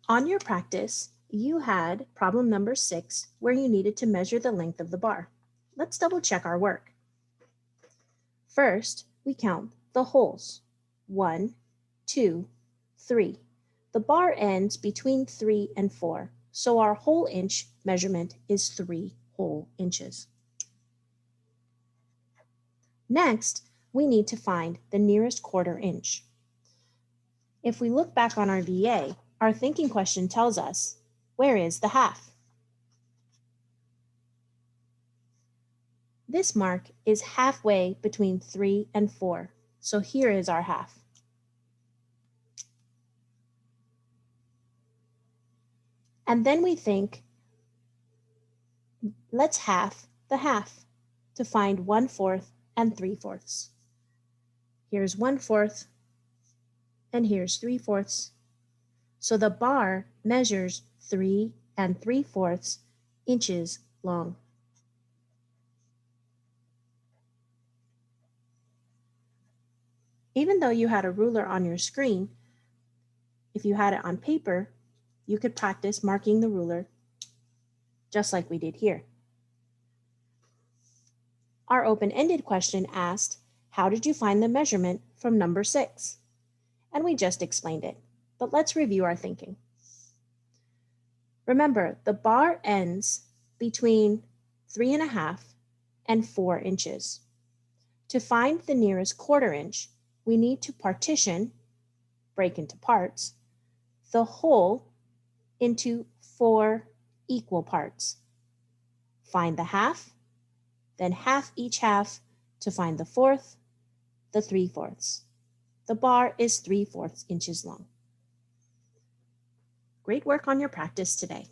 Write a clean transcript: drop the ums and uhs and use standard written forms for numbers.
On your practice, you had problem number 6 where you needed to measure the length of the bar. Let's double check our work. First, we count the holes. 1, 2, 3. The bar ends between 3 and 4, so our whole inch measurement is 3 whole inches. Next, we need to find the nearest quarter inch. If we look back on our VA, our thinking question tells us, where is the half? This mark is halfway between 3 and 4, so here is our half. And then we think, let's half the half to find 1/4 and 3/4. Here's 1/4 and here's 3/4. So the bar measures 3 3/4 inches long. Even though you had a ruler on your screen, if you had it on paper, you could practice marking the ruler just like we did here. Our open-ended question asked, how did you find the measurement from number 6? And we just explained it, but let's review our thinking. Remember, the bar ends between 3.5 and 4 inches. To find the nearest quarter inch, we need to partition, break into parts, the whole into 4 equal parts. Find the half, then half each half to find the 1/4, the 3/4. The bar is 3/4 inches long. Great work on your practice today.